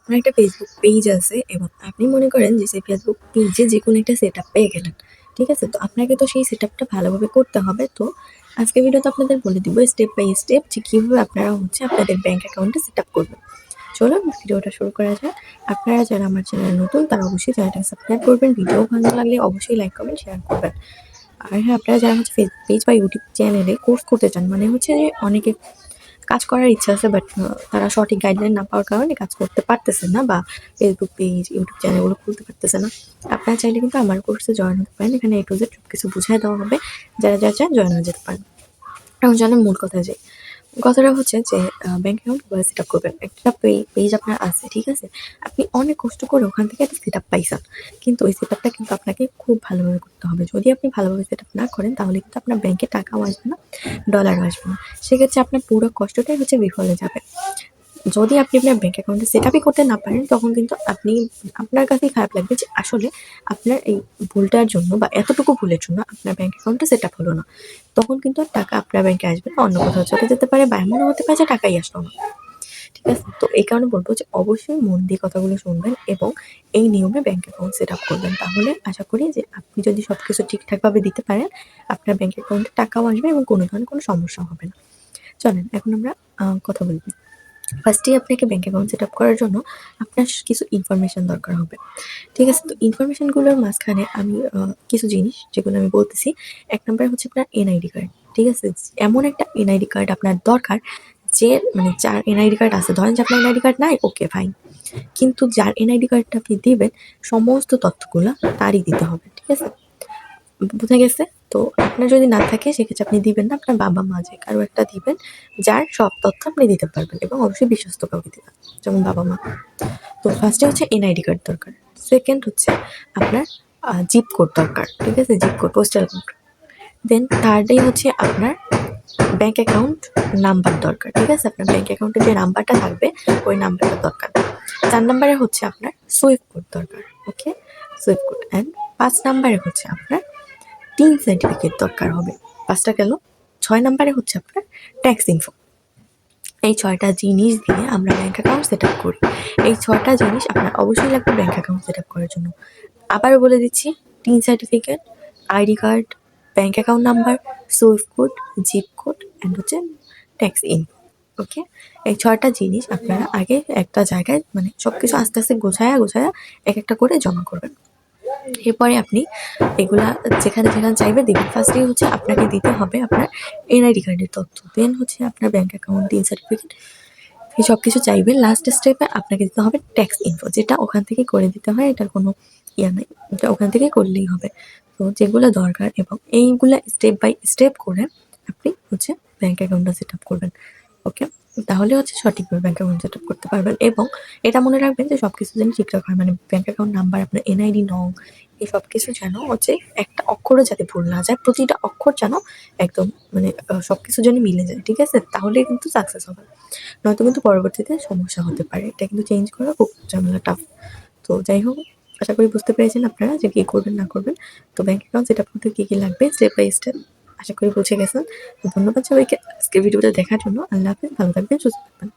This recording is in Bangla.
আপনার একটা ফেসবুক পেজ আছে এবং আপনি মনে করেন যে সেই ফেসবুক পেজে যেকোনো একটা সেটআপ পেয়ে গেলেন। ঠিক আছে? তো আপনাকে তো সেই সেটআপটা ভালোভাবে করতে হবে। তো আজকের ভিডিওতে আপনাদের বলে দিব স্টেপ বাই স্টেপ যে কিভাবে আপনারা আপনাদের ব্যাংক অ্যাকাউন্টটা সেটআপ করবেন। চলুন ভিডিওটা শুরু করা যাক। আপনারা যারা আমার চ্যানেলে নতুন তারা অবশ্যই চ্যানেলটাকে সাবস্ক্রাইব করবেন। ভিডিও ভালো লাগলে অবশ্যই লাইক, কমেন্ট, শেয়ার করবেন। আর হ্যাঁ, আপনারা যারা ফেসবুক পেজ বা ইউটিউব চ্যানেলে কোর্স করতে চান, মানে হচ্ছে যে অনেকে কাজ করার ইচ্ছা আছে বাট তারা সঠিক গাইডলাইন না পাওয়ার কারণে কাজ করতে পারতেছে না বা ফেসবুক পেজ, ইউটিউব চ্যানেলগুলো খুলতে পারতেছে না। আপনারা চাইলে কিন্তু আমার কোর্সে জয়েন হতে পারেন। এখানে A to Z সবকিছু বুঝায় দেওয়া হবে। যারা চান জয়েন হয়ে যেতে পারেন। এখন চলেন মূল কথায় যাই। কথাটা হচ্ছে যে ব্যাংক অ্যাকাউন্ট কিভাবে সেট আপ করবেন। একটা পেজ আপনার আছে, ঠিক আছে? আপনি অনেক কষ্ট করে ওখান থেকে একটা সেট আপ পাইছেন। কিন্তু ওই সেট আপটা কিন্তু আপনাকে খুব ভালোভাবে করতে হবে। যদি আপনি ভালোভাবে সেট আপ না করেন তাহলে কিন্তু আপনার ব্যাংকে টাকাও আসবে না, ডলারও আসবে না। সেক্ষেত্রে আপনার পুরো কষ্টটাই বিফলে যাবে। যদি আপনি আপনার ব্যাংক অ্যাকাউন্টে সেট আপই করতে না পারেন তখন কিন্তু আপনার কাছেই খারাপ লাগবে যে আসলে আপনার এই ভুলটার জন্য বা এতটুকু ভুলের জন্য আপনার ব্যাংক অ্যাকাউন্টটা সেট আপ হলো না। তখন কিন্তু আর টাকা আপনার ব্যাংকে আসবে না, অন্য কোথাও চলে যেতে পারে বা এমনও হতে পারে যে টাকাই আসলো না। ঠিক আছে? তো এই কারণে বলব যে অবশ্যই মন দিয়ে কথাগুলো শুনবেন এবং এই নিয়মে ব্যাংক অ্যাকাউন্ট সেট আপ করবেন। তাহলে আশা করি যে আপনি যদি সবকিছু ঠিকঠাকভাবে দিতে পারেন, আপনার ব্যাংক অ্যাকাউন্টে টাকাও আসবে এবং কোনো ধরনের কোনো সমস্যা হবে না। চলেন এখন আমরা কথা বলব। ফার্স্টেই আপনাকে ব্যাংক অ্যাকাউন্ট সেট আপ করার জন্য আপনার কিছু ইনফরমেশন দরকার হবে। ঠিক আছে? তো ইনফরমেশনগুলোর মাঝখানে আমি কিছু জিনিস যেগুলো আমি বলতেছি। ১ নম্বরে হচ্ছে আপনার এনআইডি কার্ড। ঠিক আছে? এমন একটা এনআইডি কার্ড আপনার দরকার যে মানে যার এনআইডি কার্ড আছে, ধরেন যে আপনার এনআইডি কার্ড নাই, ওকে ফাইন। কিন্তু যার এনআইডি কার্ডটা আপনি দিবেন সমস্ত তথ্যগুলা তারই দিতে হবে। ঠিক আছে? বুঝা গেছে? তো আপনার যদি না থাকে সেক্ষেত্রে আপনি দিবেন না। আপনার বাবা-মা যে কারো একটা দিবেন, যার সব তথ্য আপনি দিতে পারবেন এবং অবশ্যই বিশ্বস্ত কাউকে দিবেন। যেমন বাবা-মা। তো ফার্স্টে হচ্ছে এনআইডি কার্ড দরকার। সেকেন্ড হচ্ছে আপনার জিপ কোড দরকার। ঠিক আছে? Zip code, postal code. Then থার্ডেই হচ্ছে আপনার ব্যাংক অ্যাকাউন্ট নাম্বার দরকার। ঠিক আছে? আপনার ব্যাংক অ্যাকাউন্টে যে নাম্বারটা থাকবে ওই নাম্বারটা দরকার। ৪ নাম্বারে হচ্ছে আপনার সুইফট কোড দরকার। ওকে? Swift code. অ্যান্ড ৫ নাম্বারে হচ্ছে আপনার টিন সার্টিফিকেট দরকার হবে। ৫ টা গেল। ৬ নাম্বারে হচ্ছে আপনার ট্যাক্স ইনফো। এই ৬ টা জিনিস দিয়ে আমরা ব্যাংক অ্যাকাউন্ট সেট আপ করি। এই ৬ টা জিনিস আপনার অবশ্যই লাগবে ব্যাংক অ্যাকাউন্ট সেট আপ করার জন্য। আবারও বলে দিচ্ছি, TIN certificate, ID card, bank account number, swift code, zip code and হচ্ছে ট্যাক্স ইনফো। ওকে? এই ৬ টা জিনিস আপনারা আগে একটা জায়গায় মানে সবকিছু আস্তে, আস্তে গোছায়া একটা করে জমা করবেন। এরপরে আপনি এগুলা যেখানে চাইবে দিবেন। ফার্স্টেই হচ্ছে আপনাকে দিতে হবে আপনার এনআইডি কার্ডের তথ্য। দেন হচ্ছে আপনার ব্যাংক অ্যাকাউন্ট, টিন সার্টিফিকেট, এই সবকিছু চাইবেন। লাস্ট স্টেপে আপনাকে দিতে হবে ট্যাক্স ইনফো, যেটা ওখান থেকেই করে দিতে হয়। এটার কোনো নাই। এটা ওখান থেকেই করলেই হবে। তো যেগুলো দরকার এবং এইগুলা স্টেপ বাই স্টেপ করে আপনি ব্যাংক অ্যাকাউন্টটা সেট আপ করবেন। ওকে? তাহলে সঠিকভাবে ব্যাংক অ্যাকাউন্ট সেট আপ করতে পারবেন এবং এটা মনে রাখবেন যে সবকিছু যেন ঠিকঠাক হয়। মানে ব্যাংক অ্যাকাউন্ট নাম্বার, আপনার এনআইডি নং, এই সবকিছু যেন একটা অক্ষরও যাতে ভুল না যায়। প্রতিটা অক্ষর যেন একদম মানে সবকিছু যেন মিলে যায়। ঠিক আছে? তাহলেই কিন্তু সাকসেস হবে। নয়তো কিন্তু পরবর্তীতে সমস্যা হতে পারে। এটা কিন্তু চেঞ্জ করা খুব ঝামেলা, টাফ। তো যাই হোক, আশা করি বুঝতে পেরেছেন আপনারা যে কি করবেন না করবেন। তো ব্যাংক অ্যাকাউন্ট সেট আপ করতে কি লাগবে স্টেপ বাই স্টেপ আশা করি বুঝে গেছেন। তো ধন্যবাদ সবাইকে আজকের ভিডিওটা দেখার জন্য। আল্লাহ হাফেজ। ভালো থাকবেন, সুস্থ থাকবেন।